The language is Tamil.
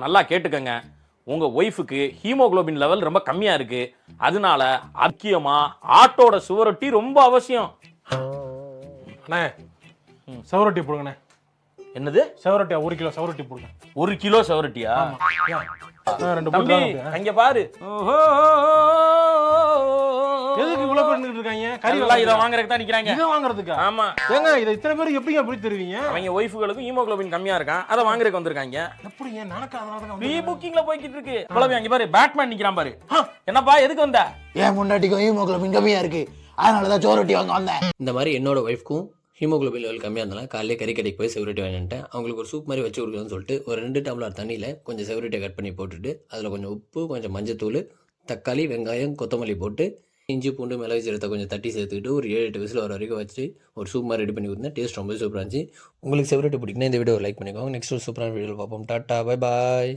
நல்லா கேட்டுக்கங்க, உங்க ஒய்ஃபுக்கு ஹீமோகுளோபின் லெவல் ரொம்ப கம்மியா இருக்கு. அதனால முக்கியமா ஆட்டோட சுவரொட்டி ரொம்ப அவசியம். அண்ணே சவரொட்டி போடுங்கண்ணே. என்னது சவரொட்டியா? 1 கிலோ சவரொட்டி போடுங்க. 1 கிலோ சவரொட்டியா? ரெண்டு தம்பி அங்க பாரு. எதுக்கு இவ்வளவு பேர் நின்னுட்டு இருக்காங்க? கறி எல்லாம் இத வாங்குறதுக்கு தான் நிக்கறாங்க. இத வாங்குறதுக்கா? ஆமா. ஏங்க இத இத்தனை பேருக்கு எப்படிங்க அப்படி தருவீங்க? அவங்க ஒய்ஃபுகளுக்கு ஹீமோகுளோபின் கம்மியா இருக்கான், அத வாங்குறதுக்கு வந்திருக்காங்க. எப்படிங்க? நடக்க அதனால தான் ப்ரீ புக்கிங்ல போயிட்டு இருக்கு. அவ்வளவு அங்க பாரு, பேட்மேன் நிக்கறான் பாரு. என்னப்பா எதுக்கு வந்த? ஏன் முன்னாடிக்கும் ஹீமோகுளோபின் கம்மியா இருக்கு, அதனால தான் சோரொட்டி வாங்க வந்தேன். இந்த மாதிரி என்னோட ஒய்ஃப்க்கும் ஹீமோகுளோபின் லெவல் கம்மியாக இருந்தாலும் காலையிலே கறிக்கடைக்கு போய் செவரட்டி வாங்கிட்டேன். அவங்களுக்கு ஒரு சூப் மாதிரி வச்சு கொடுக்கணும்னு சொல்லிட்டு ஒரு 2 டம்ளர் தண்ணியில் கொஞ்சம் செவரட்டியை கட் பண்ணி போட்டுட்டு அதில் கொஞ்சம் உப்பு, கொஞ்சம் மஞ்சத்தூள், தக்காளி, வெங்காயம், கொத்தமல்லி போட்டு இஞ்சி பூண்டு மிளகு சீரகத்தை கொஞ்சம் தட்டி சேர்த்துக்கிட்டு ஒரு 7-8 விசில் வர வரைக்கும் வச்சு ஒரு சூப் மாதிரி ரெடி பண்ணி கொடுத்தேன். டேஸ்ட் ரொம்ப சூப்பராக இருந்துச்சு. உங்களுக்கு செவரட்டி பிடிக்குன்னா இந்த வீடியோ லைக் பண்ணிக்கோங்க. நெக்ஸ்ட் ஒரு சூப்பரான வீடியோவில் பார்ப்போம். Tata, bye bye.